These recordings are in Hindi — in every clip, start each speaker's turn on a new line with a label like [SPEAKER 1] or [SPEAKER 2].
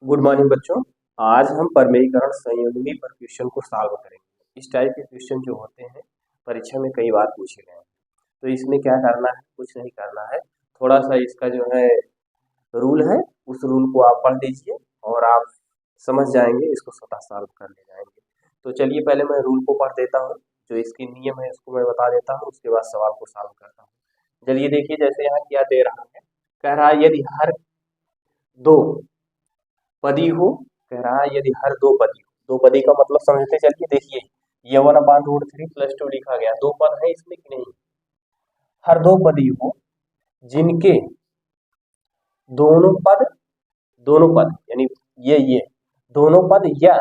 [SPEAKER 1] गुड मॉर्निंग बच्चों। आज हम परमेयीकरण संयुग्मी पर क्वेश्चन को सॉल्व करेंगे। इस टाइप के क्वेश्चन जो होते हैं परीक्षा में कई बार पूछे गए हैं। तो इसमें क्या करना है, कुछ नहीं करना है। थोड़ा सा इसका जो है रूल है, उस रूल को आप पढ़ लीजिए और आप समझ जाएंगे, इसको स्वतः सॉल्व कर ले जाएंगे। तो चलिए पहले मैं रूल को पढ़ देता हूँ, जो इसके नियम है उसको मैं बता देता हूँ, उसके बाद सवाल को सॉल्व करता हूँ। चलिए देखिए, जैसे यहाँ क्या दे रहा है, कह रहा है यदि हर दो पदी हो, कह रहा है यदि हर दो पदी हो। दो पदी का मतलब समझते चलिए। देखिए ये 1/√3 + 2 लिखा गया, दो पद है इसमें कि नहीं। हर दो पदी हो जिनके दोनों पद यानी ये दोनों पद या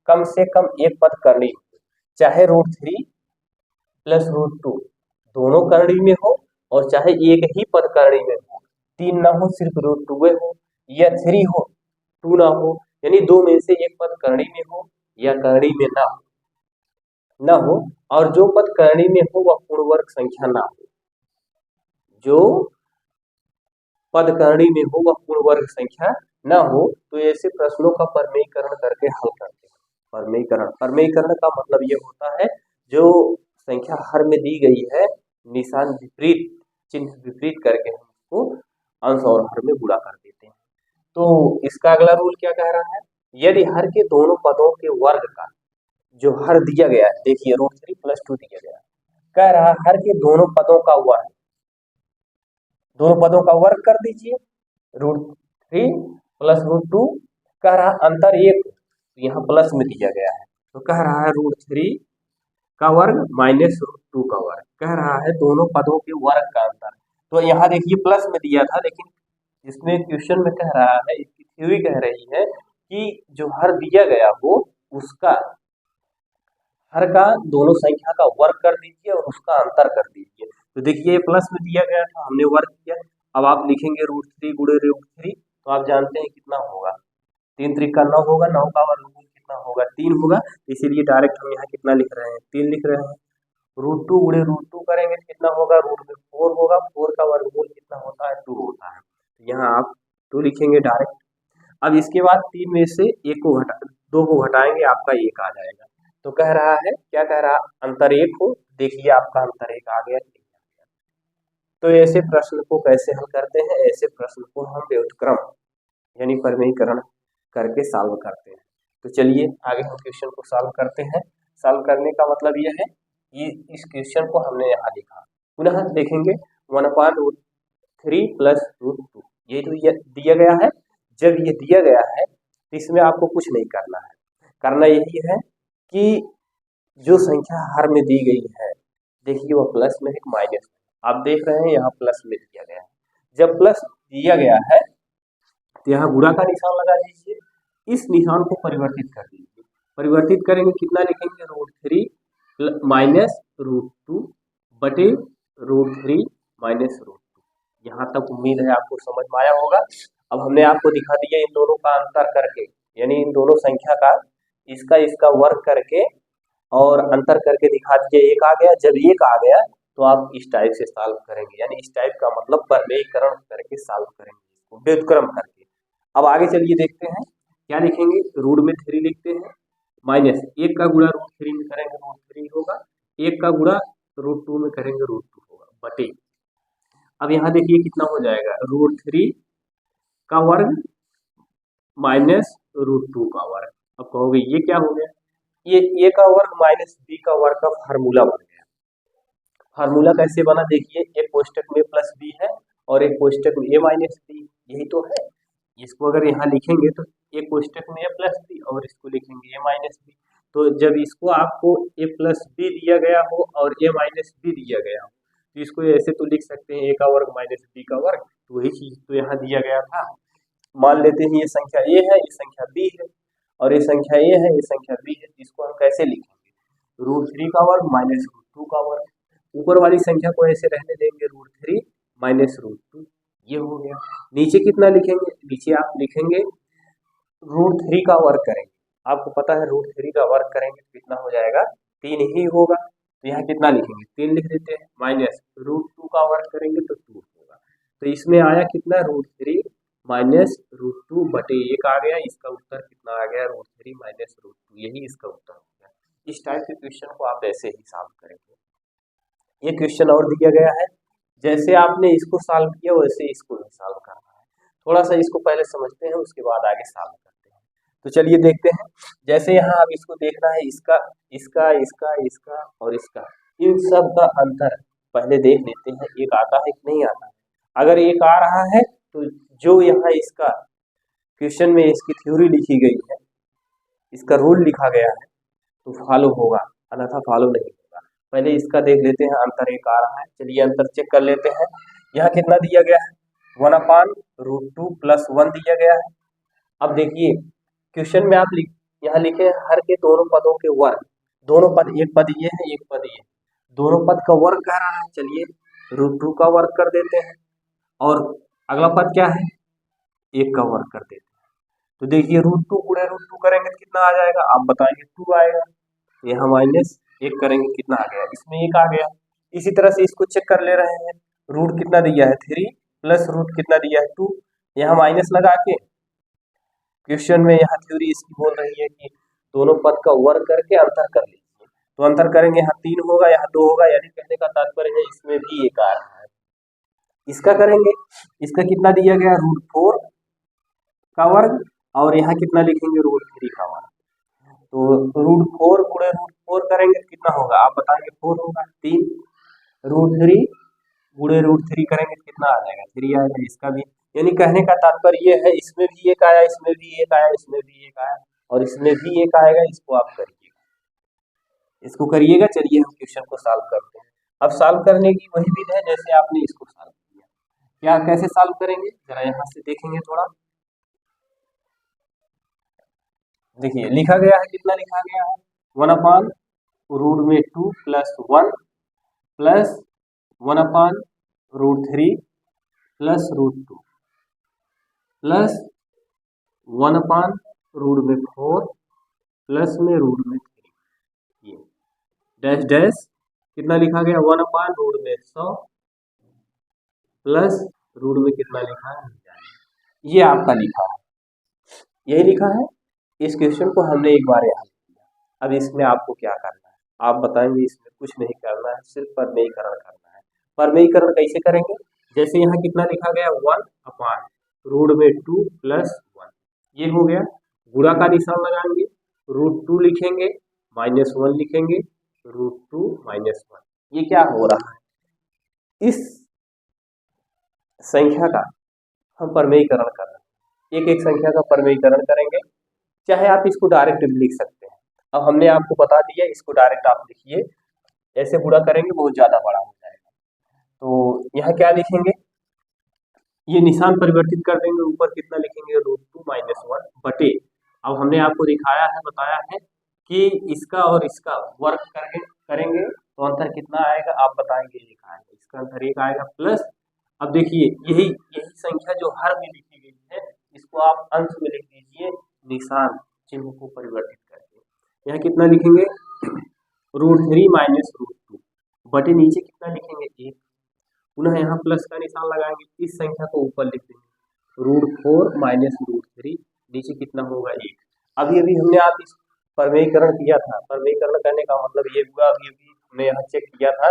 [SPEAKER 1] कम से कम एक पद करनी हो, चाहे √3 + √2 दोनों करनी में हो और चाहे एक ही पद करनी में हो, 3 ना हो, सिर्फ √2 हो, या 3 हो 2 ना हो, यानी दो में से एक पद करनी में हो या करनी में ना हो, और जो पद करनी में हो वह पूर्ण वर्ग संख्या ना हो। जो पद करनी में हो वह पूर्ण वर्ग संख्या ना हो। तो ऐसे प्रश्नों का परमेयीकरण करके हल करते हैं। परमेयीकरण का मतलब ये होता है, जो संख्या हर में दी गई है, निशान विपरीत, चिन्ह विपरीत करके हम उसको अंश और हर में गुणा कर देते हैं। तो इसका अगला रूल क्या कह रहा है, यदि हर के दोनों पदों के वर्ग का जो हर दिया गया है, देखिए √3 + 2 दिया गया है, कह रहा हर के दोनों पदों का वर्ग, दोनों पदों का वर्ग कर दीजिए। √3 + √2 कह रहा अंतर एक, यहाँ प्लस में दिया गया है, तो कह रहा है √3 का वर्ग -√2 का वर्ग, कह रहा है दोनों पदों के वर्ग का अंतर। तो यहाँ देखिए प्लस में दिया था, लेकिन इसमें क्वेश्चन में कह रहा है, इसकी थ्योरी कह रही है कि जो हर दिया गया हो उसका हर का दोनों संख्या का वर्ग कर दीजिए और उसका अंतर कर दीजिए। तो देखिए ये प्लस में दिया गया था, हमने वर्ग किया। अब आप लिखेंगे √3 गुणे √3, तो आप जानते हैं कितना होगा, 3 त्रिक 9 होगा, 9 का वर्गमूल कितना होगा, 3 होगा। इसीलिए डायरेक्ट हम यहाँ कितना लिख रहे हैं, 3 लिख रहे हैं। √2 गुणे √2 करेंगे तो कितना होगा, √4 होगा, 4 का वर्गमूल कितना होता है, 2 होता है। यहाँ आप 2 लिखेंगे डायरेक्ट। अब इसके बाद 3 में से एक को घटा, 2 को घटाएंगे, आपका 1 आ जाएगा। तो कह रहा है, क्या कह रहा, अंतर 1 हो, देखिए आपका अंतर 1 आ गया। तो ऐसे प्रश्न को कैसे हल करते हैं, ऐसे प्रश्न को हम व्युत्क्रम यानी परमेयीकरण करके सॉल्व करते हैं। तो चलिए आगे हम क्वेश्चन को सॉल्व करते हैं। सॉल्व करने का मतलब यह है कि इस क्वेश्चन को हमने यहाँ लिखा, पुनः देखेंगे 1/√3 + √2, ये तो दिया गया है। जब ये दिया गया है तो इसमें आपको कुछ नहीं करना है, करना यही है कि जो संख्या हर में दी गई है, देखिए वो प्लस में है कि माइनस में, आप देख रहे हैं यहाँ प्लस में दिया गया है। जब प्लस दिया गया है तो यहाँ गुणा का निशान लगा दीजिए, इस निशान को परिवर्तित कर दीजिए। परिवर्तित करेंगे कितना लिखेंगे, √3 माइनस √2 बटे √3 माइनस √2। यहाँ तक उम्मीद है आपको समझ में आया होगा। अब हमने आपको दिखा दिया इन दोनों का अंतर करके, यानी इन दोनों संख्या का इसका वर्ग करके और अंतर करके दिखा दिया, 1 आ गया। जब 1 आ गया तो आप इस टाइप से सॉल्व करेंगे, यानी इस टाइप का मतलब परमेयीकरण करके सॉल्व करेंगे, इसको व्युत्क्रम करके। अब आगे चलिए देखते हैं क्या लिखेंगे, रूट में 3 लिखते हैं, माइनस 1 का गुणा √3 में करेंगे √3 होगा, 1 का गुणा √2 में करेंगे √2 होगा, बटे। अब यहाँ देखिए कितना हो जाएगा, √3 का वर्ग माइनस √2 का वर्ग। अब कहोगे ये क्या हो गया, ये a का वर्ग माइनस b का वर्ग का फार्मूला बन गया। फार्मूला कैसे बना, देखिए एक कोष्टक में प्लस b है और एक कोष्टक में a माइनस b, यही तो है। इसको अगर यहाँ लिखेंगे तो एक कोष्टक में a प्लस b और इसको लिखेंगे a माइनस b। तो जब इसको आपको a प्लस b दिया गया हो और a माइनस b दिया गया हो, तो इसको ऐसे तो लिख सकते हैं a का वर्ग माइनस b का वर्ग, तो वही चीज तो यहाँ दिया गया था। मान लेते हैं ये संख्या a है, ये संख्या b है, और ये संख्या a है, ये संख्या b है। इसको हम कैसे लिखेंगे, √3 का वर्ग माइनस √2 का वर्ग। ऊपर वाली संख्या को ऐसे रहने देंगे, √3 माइनस √2, ये हो गया। नीचे कितना लिखेंगे, नीचे आप लिखेंगे √3 का वर्ग करेंगे, आपको पता है √3 का वर्ग करेंगे तो कितना हो जाएगा, 3 ही होगा। तो यहाँ कितना लिखेंगे, 3 लिख देते हैं, माइनस √2 का वर्ग करेंगे तो 2 होगा। तो इसमें आया कितना, √3 माइनस √2/1 आ गया। इसका उत्तर कितना आ गया? √3 माइनस √2, यही इसका उत्तर हो गया। इस टाइप के क्वेश्चन को आप ऐसे ही सॉल्व करेंगे। ये क्वेश्चन और दिया गया है, जैसे आपने इसको सॉल्व किया वैसे इसको भी सॉल्व करना है। थोड़ा सा इसको पहले समझते हैं, उसके बाद आगे सॉल्व करते हैं। तो चलिए देखते हैं। जैसे यहाँ अब इसको देखना है, इसका इसका इसका इसका और इसका, इन सब का अंतर पहले देख लेते हैं, एक आता है कि नहीं आता है। अगर एक आ रहा है तो जो यहाँ इसका क्वेश्चन में इसकी थ्योरी लिखी गई है, इसका रूल लिखा गया है, तो फॉलो होगा, अन्यथा फॉलो नहीं होगा। पहले इसका देख लेते हैं, अंतर एक आ रहा है। चलिए अंतर चेक कर लेते हैं। यहाँ कितना दिया गया है? 1/√2 + 1 दिया गया है। अब देखिए क्वेश्चन में आप यहाँ लिखे हैं हर के दोनों पदों के वर्ग, दोनों पद, एक पद ये है एक पद ये, दोनों पद का वर्ग कह रहा है। चलिए √2 का वर्ग कर देते हैं, और अगला पद क्या है? 1 का वर्ग कर देते हैं। तो देखिए √2 गुणे √2 करेंगे तो कितना आ जाएगा? आप बताएंगे 2 आएगा। यहाँ -1 करेंगे कितना आ गया? इसमें 1 आ गया। इसी तरह से इसको चेक कर ले रहे हैं, रूट कितना दिया है? 3 प्लस रूट कितना दिया है? 2। यहाँ माइनस लगा के क्वेश्चन में यहाँ थ्योरी इसकी बोल रही है कि दोनों पद का वर्ग करके अंतर कर लीजिए। तो अंतर करेंगे, यहाँ 3 होगा, यहाँ 2 होगा, यानी कहने का तात्पर्य है इसमें भी 1 आ रहा है। इसका करेंगे, इसका कितना दिया गया? √4 का वर्ग, और यहाँ कितना लिखेंगे? √3 का वर्ग। तो √4 गुणे √4 करेंगे तो कितना होगा? आप बताएंगे 4 होगा। 3 √3 गुणे √3 करेंगे तो कितना आ जाएगा? 3 आएगा। इसका भी, यानी कहने का तात्पर्य ये है इसमें भी 1 आया, इसमें भी 1 आया, इसमें भी 1 आया, और इसमें भी 1 आएगा। इसको आप करिएगा, इसको करिएगा। चलिए हम क्वेश्चन को सॉल्व करते हैं। अब सॉल्व करने की वही विधि है जैसे आपने इसको सॉल्व किया। क्या कैसे सॉल्व करेंगे जरा यहाँ से देखेंगे थोड़ा। देखिए लिखा गया है, कितना लिखा गया है? 1/√2 + 1 प्लस 1/√3 प्लस √2 प्लस 1/√4 प्लस में √3। ये डैश डैश कितना लिखा गया? 1/100 प्लस रूट में कितना लिखा है? ये आपका लिखा है, यही लिखा है। इस क्वेश्चन को हमने एक बार यहाँ किया। अब इसमें आपको क्या करना है? आप बताएंगे इसमें कुछ नहीं करना है, सिर्फ परमेयीकरण करना है। परमेयीकरण कैसे करेंगे? जैसे यहाँ कितना लिखा गया? 1/√2 + 1, ये हो गया। गुणा का निशान लगाएंगे, √2 लिखेंगे, -1 लिखेंगे, √2 - 1। ये क्या हो रहा है? इस संख्या का हम परमेयीकरण कर रहे हैं। एक एक संख्या का परमेयीकरण करेंगे। चाहे आप इसको डायरेक्ट भी लिख सकते हैं। अब हमने आपको बता दिया, इसको डायरेक्ट आप लिखिए। ऐसे गुणा करेंगे बहुत ज्यादा बड़ा हो जाएगा। तो यहाँ क्या लिखेंगे? ये निशान परिवर्तित कर देंगे, ऊपर कितना लिखेंगे? √2 - 1 बटे। अब हमने आपको दिखाया है, बताया है कि इसका और इसका वर्ग करेंगे तो अंतर कितना आएगा? आप बताएंगे 1 आएगा। इसका अंतर 1 आएगा प्लस, अब देखिए यही संख्या जो हर में लिखी गई है, इसको आप अंश में लिख दीजिए, निशान चिन्ह को परिवर्तित करके। यहाँ कितना लिखेंगे? √3 - √2 बटे नीचे कितना लिखेंगे? 1। पुनः यहाँ प्लस का निशान लगाएंगे, इस संख्या को ऊपर लिख देंगे, √4 - √3 नीचे कितना होगा? 1। अभी अभी हमने आप इस परमेयीकरण किया था। परमेयीकरण करने का मतलब ये हुआ, अभी अभी हमने यहाँ चेक किया था,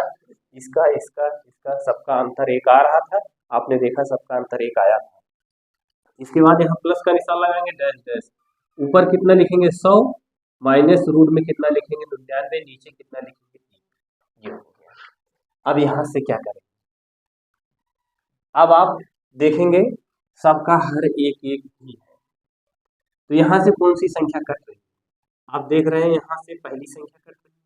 [SPEAKER 1] इसका इसका इसका सबका अंतर 1 आ रहा था। आपने देखा सबका अंतर 1 आया था। इसके बाद यहाँ प्लस का निशान लगाएंगे, डैश डैश, ऊपर कितना लिखेंगे? 100 माइनस रूट में कितना लिखेंगे? 99, नीचे कितना लिखेंगे? 3। ये हो गया। अब यहाँ से क्या करेंगे? अब आप देखेंगे सबका हर एक ही है, तो यहाँ से कौन सी संख्या कट रही है? आप देख रहे हैं यहाँ से पहली संख्या कट रही है,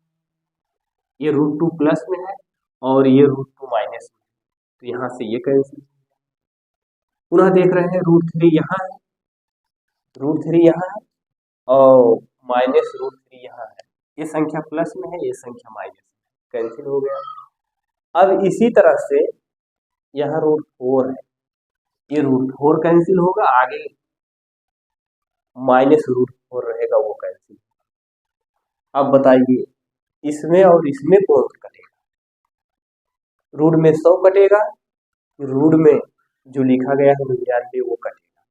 [SPEAKER 1] ये √2 प्लस में है और ये √2 माइनस में, तो यहाँ से ये कैंसिल। पुनः देख रहे हैं √3 यहाँ है, √3 यहाँ है और माइनस √3 यहाँ है। ये संख्या प्लस में है, ये संख्या माइनस में, कैंसिल हो गया। अब इसी तरह से यहाँ √4 है, ये √4 कैंसिल होगा, आगे माइनस √4 रहेगा, वो कैंसिल। अब बताइए इसमें और इसमें कौन कटेगा? रूट में 100 कटेगा, रूट में जो लिखा गया है 99 वो कटेगा।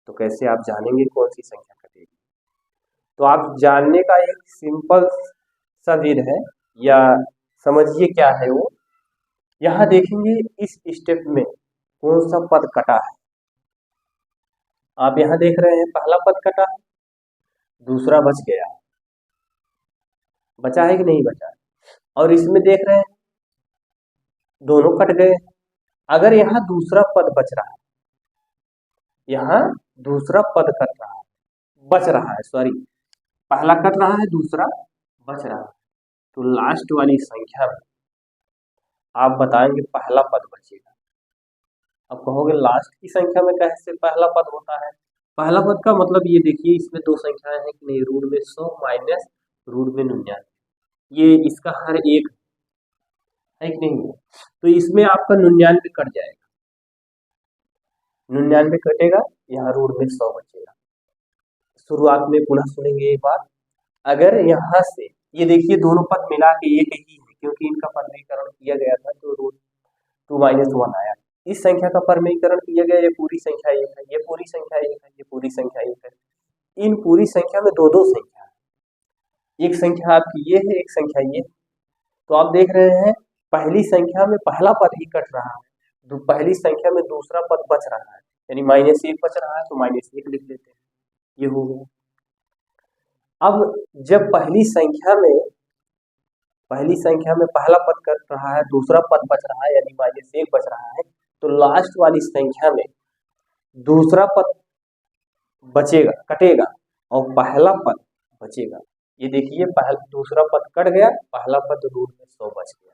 [SPEAKER 1] तो कैसे आप जानेंगे कौन सी संख्या कटेगी? तो आप जानने का एक सिंपल सा विधि है, या समझिए क्या है वो। यहाँ देखेंगे इस स्टेप में कौन सा पद कटा है। आप यहाँ देख रहे हैं पहला पद कटा है, दूसरा बच गया, बचा है कि नहीं बचा है। और इसमें देख रहे हैं दोनों कट गए। अगर यहाँ दूसरा पद बच रहा है, यहाँ दूसरा पद कट रहा है, बच रहा है, सॉरी, पहला कट रहा है, दूसरा बच रहा है, तो लास्ट वाली संख्या में आप बताएंगे पहला पद बचेगा। अब कहोगे लास्ट की संख्या में कैसे पहला पद होता है? पहला पद का मतलब ये देखिए, इसमें दो संख्याएं हैं कि नहीं, रूट में 100 माइनस रूट में 99, ये इसका हर एक है कि नहीं, तो इसमें आपका 99 कट जाएगा, 99 कटेगा, यहाँ रूट में 100 बचेगा। शुरुआत में पुनः सुनेंगे एक बात, अगर यहाँ से ये देखिए दोनों पद मिला के एक ही है, क्योंकि इनका परमीकरण किया गया था तो रूट 2 माइनस 1 आया। इस संख्या का परमीकरण किया गया, ये पूरी संख्या एक है, ये पूरी संख्या एक है, ये पूरी संख्या एक है। इन पूरी संख्या में दो दो संख्या है, एक संख्या आपकी ये है, एक संख्या ये है। तो आप देख रहे हैं पहली संख्या में पहला पद ही कट रहा है, पहली संख्या में दूसरा पद बच रहा है, यानी -1 बच रहा है, तो -1 लिख लेते हैं, ये हो गया। अब जब पहली संख्या में पहला पद कट रहा है, दूसरा पद बच रहा है, यानी -1 बच रहा है, तो लास्ट वाली संख्या में दूसरा पद बचेगा, कटेगा, और पहला पद बचेगा। ये देखिए दूसरा पद कट गया, पहला पद रूट में 100 बच गया।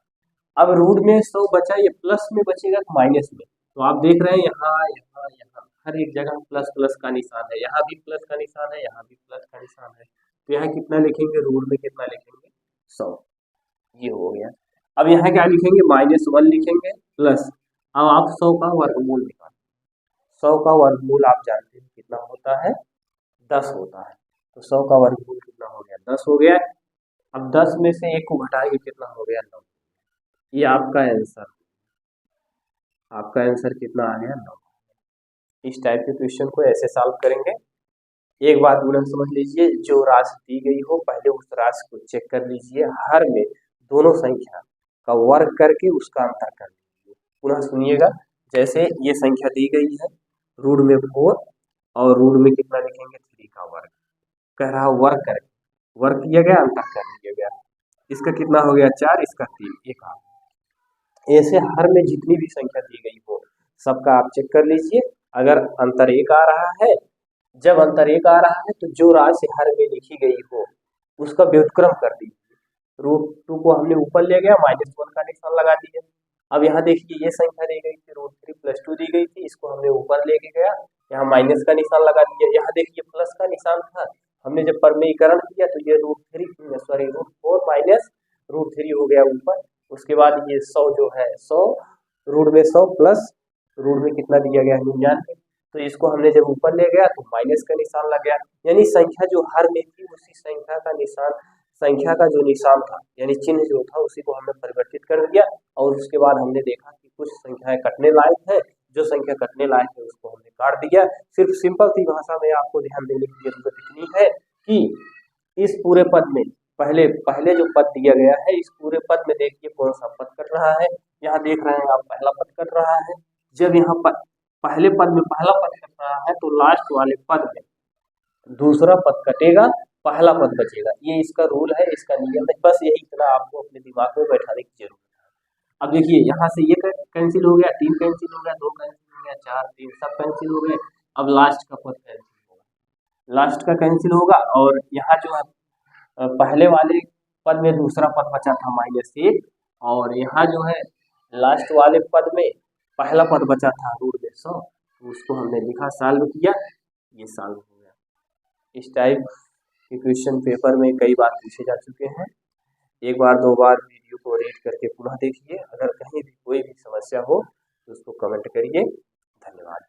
[SPEAKER 1] अब रूट में 100 बचा, ये प्लस में बचेगा माइनस में, तो आप देख रहे हैं यहाँ यहाँ यहाँ हर एक जगह प्लस प्लस का निशान है, यहाँ भी प्लस का निशान है, यहाँ भी प्लस का निशान है, तो यहाँ कितना लिखेंगे, रूट में कितना लिखेंगे, 100, ये हो गया। अब यहाँ क्या लिखेंगे, -1 लिखेंगे प्लस, अब आप 100 का वर्गमूल निकालें। 100 का वर्गमूल आप जानते हैं कितना होता है, 10 होता है, तो 100 का वर्गमूल कितना हो गया, 10 हो गया। अब 10 में से 1 को घटाएंगे, कितना हो गया, 9। ये आपका आंसर, कितना आ गया, 9। इस टाइप के क्वेश्चन को ऐसे सॉल्व करेंगे। एक बात पूरा समझ लीजिए, जो राशि दी गई हो पहले उस राशि को चेक कर लीजिए, हर में दोनों संख्या का वर्ग करके उसका अंतर कर लीजिए। पुनः सुनिएगा, जैसे ये संख्या दी गई है, रूट में 4 और रूट में कितना लिखेंगे, 3 का वर्ग, कह रहा वर्ग करके, वर्ग किया गया, अंतर कर दिया गया, इसका कितना हो गया 4, इसका 3, 1 आ। ऐसे हर में जितनी भी संख्या दी गई हो सबका आप चेक कर लीजिए। अगर अंतर 1 आ रहा है, जब अंतर 1 आ रहा है, तो जो राशि हर में लिखी गई हो उसका व्युत्क्रम कर दीजिए। रूट 2 को हमने ऊपर ले गया, -1 का निशान लगा दिया। अब यहाँ देखिए ये संख्या दी गई थी, रूट 3 + 2 दी गई थी, इसको हमने ऊपर लेके गया, यहाँ माइनस का निशान लगा दिया। यहाँ देखिए प्लस का निशान था, हमने जब परमीकरण किया तो ये रूट 4 माइनस रूट 3 हो गया ऊपर। उसके बाद ये 100 जो है 100, रूट में 100 प्लस रूट में कितना दिया गया, 99, तो इसको हमने जब ऊपर ले गया तो माइनस का निशान लग गया, यानी संख्या जो हर में थी उसी संख्या का निशान, संख्या का जो निशान था यानी चिन्ह जो था उसी को हमने परिवर्तित कर दिया। और उसके बाद हमने देखा कि कुछ संख्याएं कटने लायक है, जो संख्या कटने लायक है उसको हमने काट दिया। सिर्फ सिंपल सी भाषा में आपको ध्यान देने की जरूरत इतनी है कि इस पूरे पद में पहले जो पद दिया गया है, इस पूरे पद में देखिए कौन सा पद कट रहा है। यहाँ देख रहे हैं आप पहला पद कट रहा है, जब यहाँ पहले पद में पहला पद कट रहा है तो लास्ट वाले पद में दूसरा पद कटेगा, पहला पद बचेगा। ये इसका रूल है, इसका नियम है, बस यही इतना आपको अपने दिमाग में बैठाने की जरूरत है। अब देखिए यहाँ से ये कैंसिल हो गया, 3 कैंसिल हो गया, 2 कैंसिल हो गया, 4 3 सब कैंसिल हो गए। अब लास्ट का पद कैंसिल होगा, लास्ट का कैंसिल होगा। और यहाँ जो है पहले वाले पद में दूसरा पद बचा था -1, और यहाँ जो है लास्ट वाले पद में पहला पद बचा था रूट में 100, तो उसको हमने लिखा, सॉल्व किया, ये सॉल्व हो गया। इस टाइप के क्वेश्चन पेपर में कई बार पूछे जा चुके हैं। एक बार 2 बार वीडियो को रीड करके पुनः देखिए। अगर कहीं भी कोई भी समस्या हो तो उसको कमेंट करिए। धन्यवाद।